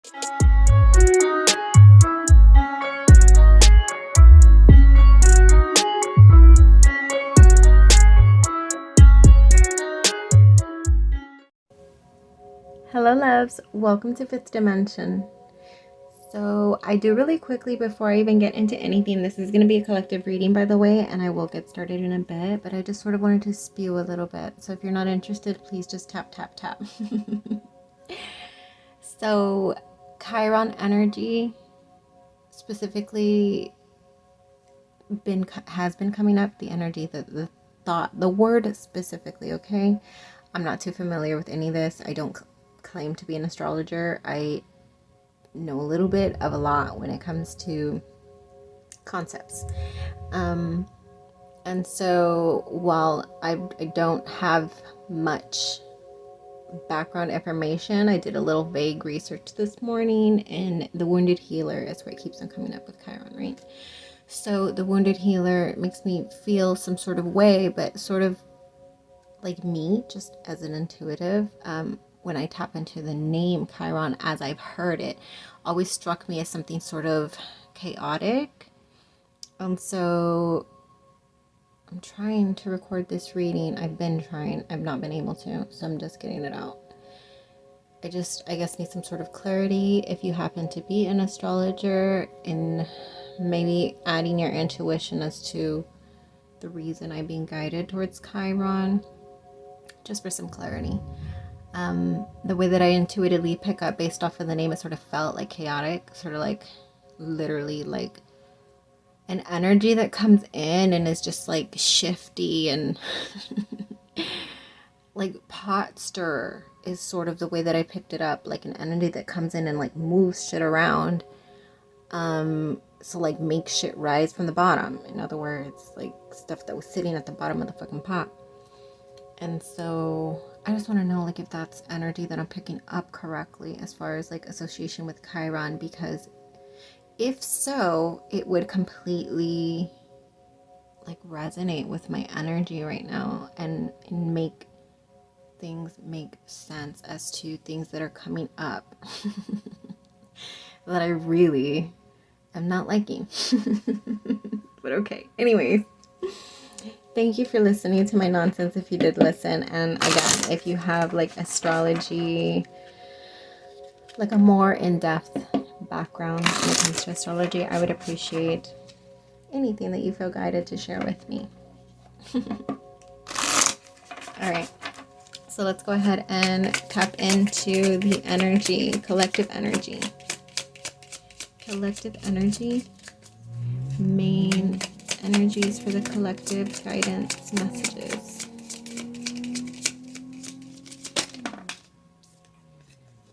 Hello loves, welcome to Fifth Dimension. So I do really quickly before I even get into anything, this is going to be a collective reading by the way, and I will get started in a bit, but I just sort of wanted to spew a little bit. So if you're not interested, please just tap, tap, tap. So Chiron energy specifically has been coming up, the energy, the thought, the word specifically, okay? I'm not too familiar with any of this. I don't claim to be an astrologer. I know a little bit of a lot when it comes to concepts. And so while I don't have much background information, I did a little vague research this morning, and the wounded healer is where it keeps on coming up with Chiron, right? So the wounded healer makes me feel some sort of way, but sort of like me, just as an intuitive, when I tap into the name Chiron as I've heard it, always struck me as something sort of chaotic. And so I'm trying to record this reading. I've been trying. I've not been able to, so I'm just getting it out. I guess need some sort of clarity. If you happen to be an astrologer, and maybe adding your intuition as to the reason I'm being guided towards Chiron, just for some clarity. The way that I intuitively pick up based off of the name, it sort of felt like chaotic, sort of like literally like an energy that comes in and is just like shifty and like pot stir is sort of the way that I picked it up, like an energy that comes in and like moves shit around. So like make shit rise from the bottom. In other words, like stuff that was sitting at the bottom of the fucking pot. And so I just want to know like if that's energy that I'm picking up correctly as far as like association with Chiron, because if so, it would completely like resonate with my energy right now and make things make sense as to things that are coming up that I really am not liking. But okay, anyways. Thank you for listening to my nonsense if you did listen. And again, if you have like astrology, like a more in-depth background when it comes to astrology, I would appreciate anything that you feel guided to share with me. Alright, so let's go ahead and tap into the energy, collective energy. Collective energy, main energies for the collective guidance messages.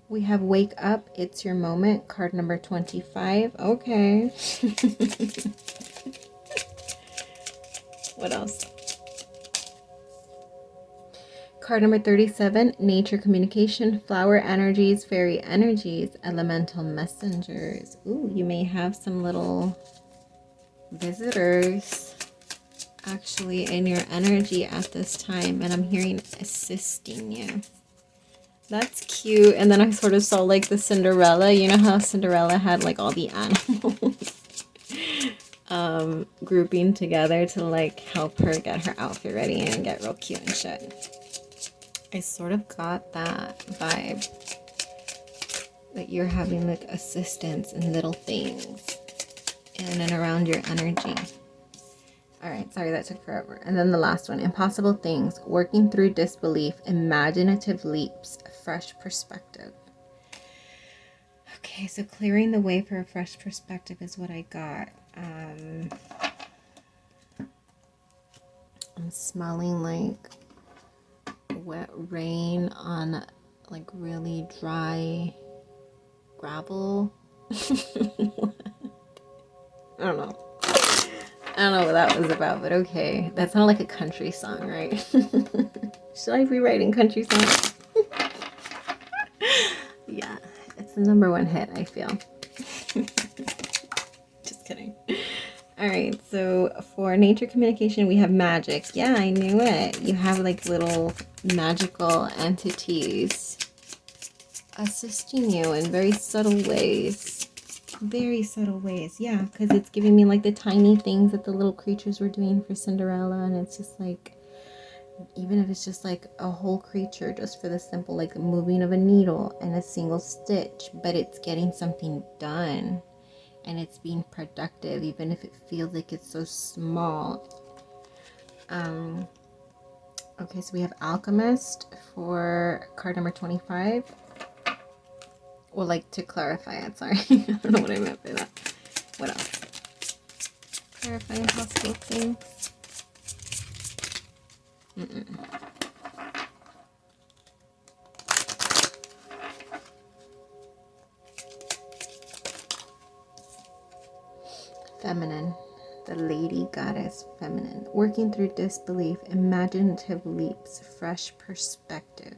We have Wake Up, It's Your Moment, card number 25. Okay. What else? Card number 37, Nature Communication, Flower Energies, Fairy Energies, Elemental Messengers. Ooh, you may have some little visitors actually in your energy at this time, and I'm hearing assisting you. That's cute. And then I sort of saw like the Cinderella, you know how Cinderella had like all the animals grouping together to like help her get her outfit ready and get real cute and shit. I sort of got that vibe that you're having like assistance in little things in and around your energy. Alright, sorry that took forever. And then the last one, Impossible Things, Working Through Disbelief, Imaginative Leaps, Fresh Perspective. Okay, so clearing the way for a fresh perspective is what I got. I'm smelling like wet rain on like really dry gravel. I don't know. I don't know what that was about, but okay. That sounded like a country song, right? Should I be writing country songs? Yeah, it's the #1 hit, I feel. Just kidding. Alright, so for nature communication, we have magic. Yeah, I knew it. You have like little magical entities assisting you in very subtle ways. Very subtle ways. Yeah, because it's giving me like the tiny things that the little creatures were doing for Cinderella. And it's just like, even if it's just like a whole creature, just for the simple like moving of a needle and a single stitch, but it's getting something done and it's being productive, even if it feels like it's so small. Okay, so we have Alchemist for card number 25. Well, like, to clarify it, sorry. I don't know what I meant by that. What else? Clarifying possible things. Feminine. The lady goddess feminine. Working through disbelief, imaginative leaps, fresh perspective.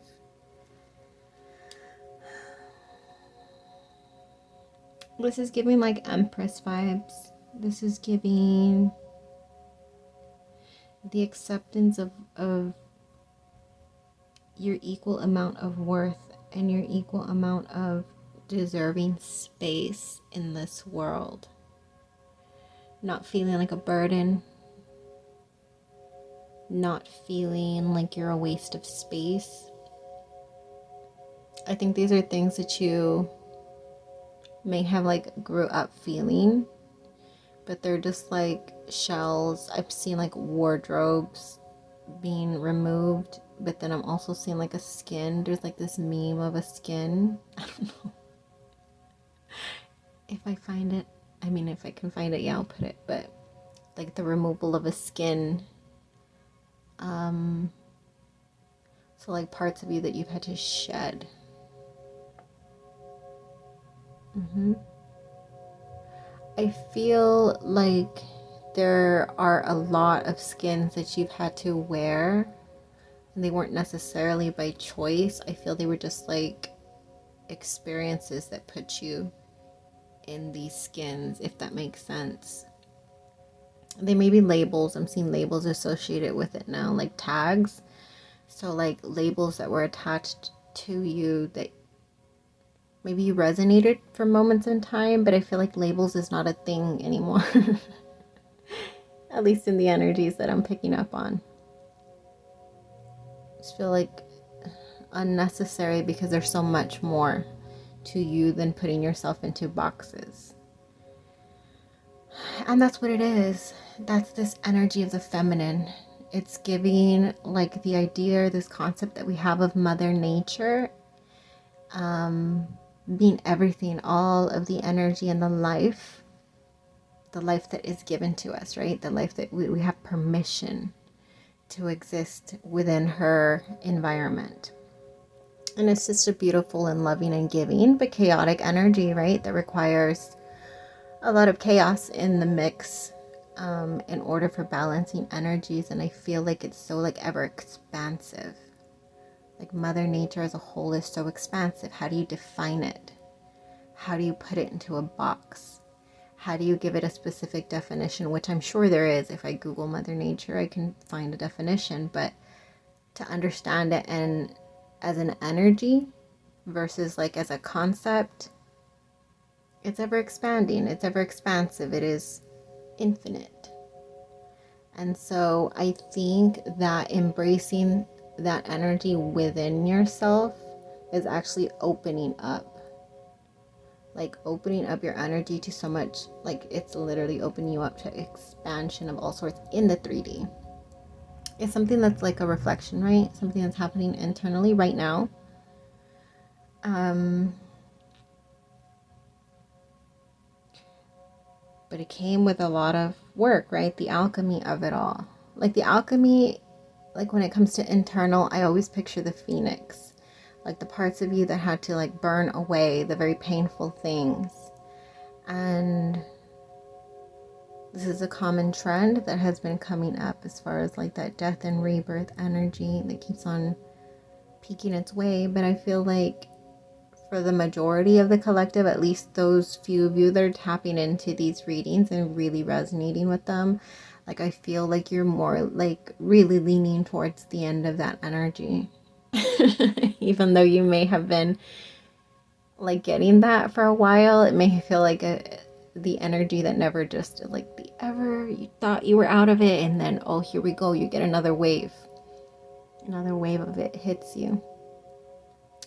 This is giving like Empress vibes. This is giving the acceptance of your equal amount of worth and your equal amount of deserving space in this world. Not feeling like a burden. Not feeling like you're a waste of space. I think these are things that you may have like grew up feeling, but they're just like shells. I've seen like wardrobes being removed, but then I'm also seeing like a skin. There's like this meme of a skin. I don't know if I find it. I mean, if I can find it, yeah, I'll put it. But like the removal of a skin. So like parts of you that you've had to shed. I feel like there are a lot of skins that you've had to wear, and they weren't necessarily by choice. I feel they were just like experiences that put you in these skins, if that makes sense. They may be labels. I'm seeing labels associated with it now, like tags. So like labels that were attached to you that maybe you resonated for moments in time, but I feel like labels is not a thing anymore. At least in the energies that I'm picking up on. I just feel like unnecessary because there's so much more to you than putting yourself into boxes. And that's what it is. That's this energy of the feminine. It's giving like the idea, this concept that we have of Mother Nature, being everything, all of the energy and the life that is given to us, right? The life that we have permission to exist within her environment. And it's just a beautiful and loving and giving, but chaotic energy, right? That requires a lot of chaos in the mix in order for balancing energies. And I feel like it's so like ever expansive. Like Mother Nature as a whole is so expansive. How do you define it? How do you put it into a box? How do you give it a specific definition? Which I'm sure there is. If I Google Mother Nature, I can find a definition. But to understand it and as an energy versus like as a concept, it's ever expanding. It's ever expansive. It is infinite. And so I think that embracing that energy within yourself is actually opening up. Like opening up your energy to so much, like it's literally opening you up to expansion of all sorts in the 3D. It's something that's like a reflection, right? Something that's happening internally right now. But it came with a lot of work, right? The alchemy of it all. Like the alchemy, like when it comes to internal, I always picture the phoenix. Like the parts of you that had to like burn away the very painful things. And this is a common trend that has been coming up as far as like that death and rebirth energy that keeps on peeking its way. But I feel like for the majority of the collective, at least those few of you that are tapping into these readings and really resonating with them, like I feel like you're more like really leaning towards the end of that energy. Even though you may have been like getting that for a while. It may feel like the energy that never just like you thought you were out of it, and then oh, here we go, you get another wave of it hits you.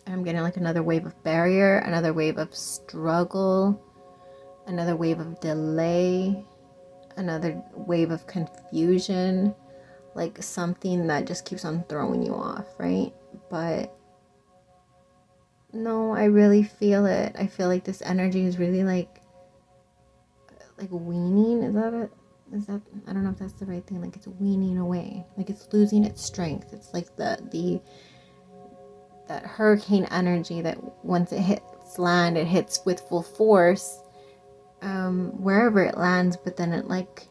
I'm getting like another wave of barrier, another wave of struggle, another wave of delay, another wave of confusion, like something that just keeps on throwing you off, right? But no, I really feel it. I feel like this energy is really like weaning. Is that I don't know if that's the right thing. Like it's weaning away, like it's losing its strength. It's like that hurricane energy that once it hits land, it hits with full force wherever it lands, but then it like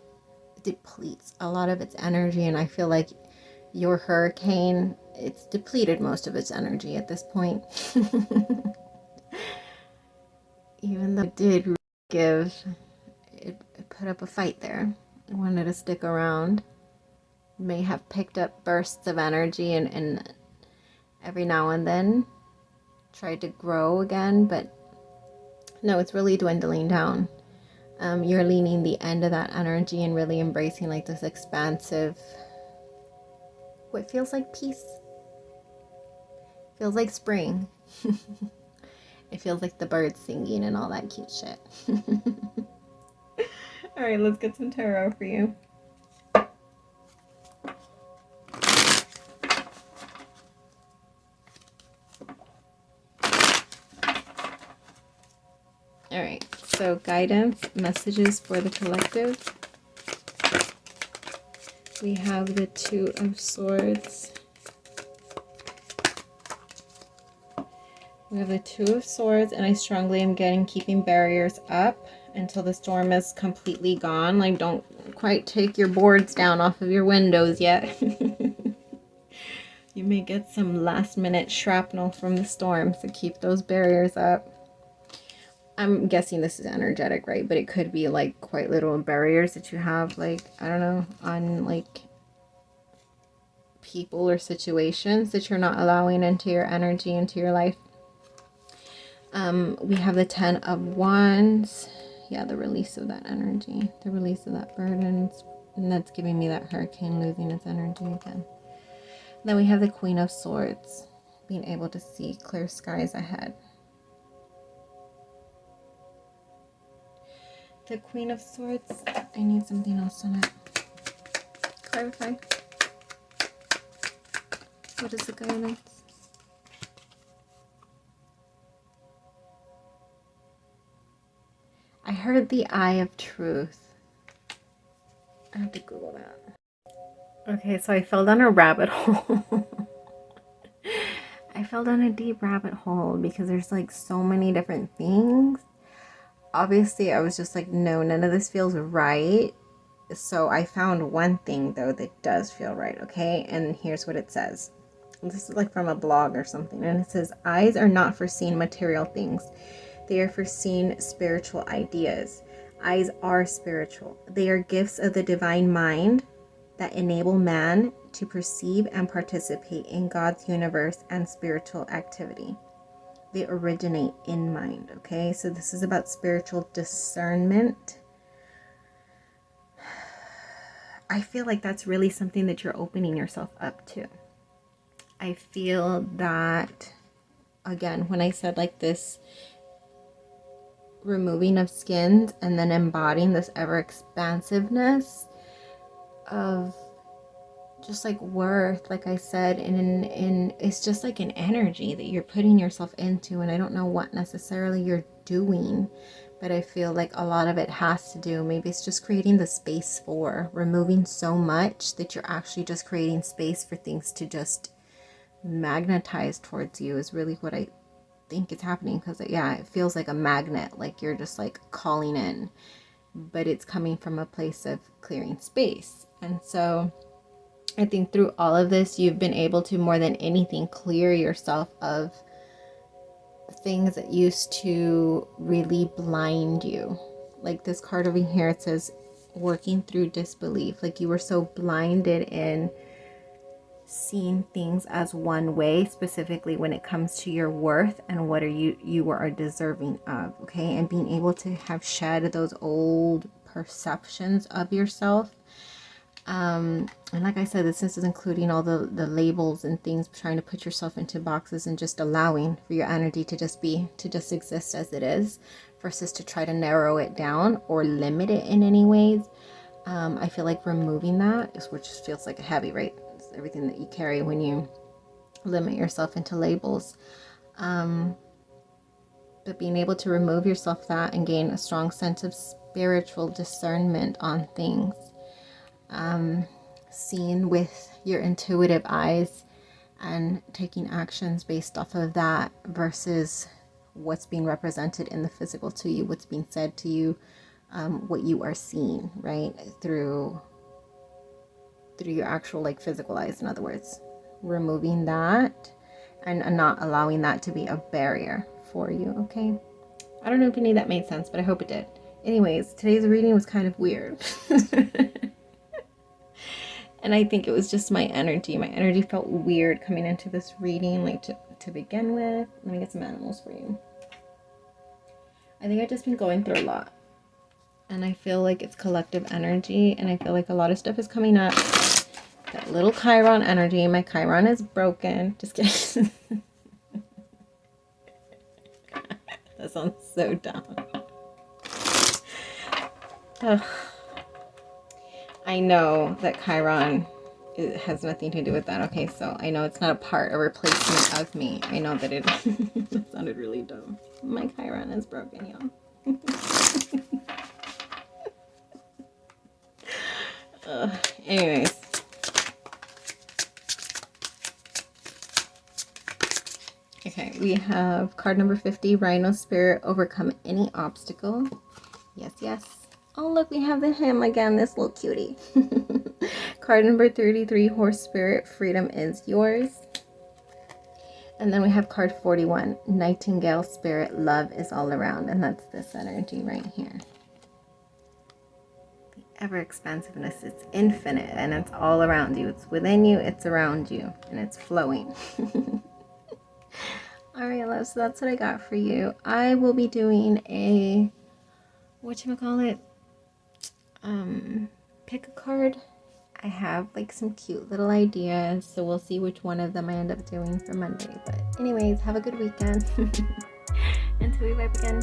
depletes a lot of its energy. And I feel like your hurricane, it's depleted most of its energy at this point. Even though it did give, it put up a fight there. It wanted to stick around. It may have picked up bursts of energy and every now and then tried to grow again, but no, it's really dwindling down. You're leaning the end of that energy and really embracing like this expansive, what feels like peace. Feels like spring. It feels like the birds singing and all that cute shit. All right, let's get some tarot for you. All right, so guidance, messages for the collective. We have the Two of Swords. We have the Two of Swords, and I strongly am getting keeping barriers up until the storm is completely gone. Like, don't quite take your boards down off of your windows yet. You may get some last minute shrapnel from the storm, so keep those barriers up. I'm guessing this is energetic, right? But it could be like quite little barriers that you have, like, I don't know, on like people or situations that you're not allowing into your energy, into your life. We have the Ten of Wands. Yeah, the release of that energy, the release of that burden, and that's giving me that hurricane losing its energy again. Then we have the Queen of Swords, being able to see clear skies ahead. The Queen of Swords, I need something else on it. Clarify. What is the guidance? I heard the Eye of Truth. I have to Google that. Okay, so I fell down a rabbit hole. I fell down a deep rabbit hole because there's like so many different things. Obviously, I was just like, no, none of this feels right. So I found one thing though that does feel right, okay? And here's what it says. This is like from a blog or something, and it says, eyes are not for seeing material things. They are for seeing spiritual ideas. Eyes are spiritual. They are gifts of the divine mind that enable man to perceive and participate in God's universe and spiritual activity. They originate in mind, okay? So this is about spiritual discernment. I feel like that's really something that you're opening yourself up to. I feel that, again, when I said like this removing of skins and then embodying this ever expansiveness of just like worth, like I said, in it's just like an energy that you're putting yourself into, and I don't know what necessarily you're doing, but I feel like a lot of it has to do, maybe it's just creating the space for removing so much that you're actually just creating space for things to just magnetize towards you is really what I think is happening. Because yeah, it feels like a magnet, like you're just like calling in, but it's coming from a place of clearing space. And so I think through all of this, you've been able to, more than anything, clear yourself of things that used to really blind you. Like this card over here, it says working through disbelief. Like you were so blinded in seeing things as one way, specifically when it comes to your worth and what you are deserving of, okay? And being able to have shed those old perceptions of yourself. And like I said, this is including all the labels and things, trying to put yourself into boxes, and just allowing for your energy to just be, to just exist as it is, versus to try to narrow it down or limit it in any ways. I feel like removing that is, which feels like a heavy, right? It's everything that you carry when you limit yourself into labels. But being able to remove yourself that and gain a strong sense of spiritual discernment on things. Seeing with your intuitive eyes and taking actions based off of that versus what's being represented in the physical to you, what's being said to you, what you are seeing, right? Through your actual, like, physical eyes, in other words. Removing that and not allowing that to be a barrier for you, okay? I don't know if any of that made sense, but I hope it did. Anyways, today's reading was kind of weird. And I think it was just my energy. My energy felt weird coming into this reading, like, to begin with. Let me get some animals for you. I think I've just been going through a lot. And I feel like it's collective energy. And I feel like a lot of stuff is coming up. That little Chiron energy. My Chiron is broken. Just kidding. That sounds so dumb. Ugh. I know that Chiron, it has nothing to do with that. Okay, so I know it's not a replacement of me. I know that it that sounded really dumb. My Chiron is broken, y'all. Anyways. Okay, we have card number 50, Rhino Spirit, overcome any obstacle. Yes, yes. Oh, look, we have him again, this little cutie. Card number 33, Horse Spirit, freedom is yours. And then we have card 41, Nightingale Spirit, love is all around. And that's this energy right here. The ever-expansiveness, it's infinite, and it's all around you. It's within you, it's around you, and it's flowing. All right, love, so that's what I got for you. I will be doing a, whatchamacallit, pick a card. I have like some cute little ideas, so we'll see which one of them I end up doing for Monday. But anyways, have a good weekend. Until we vibe again.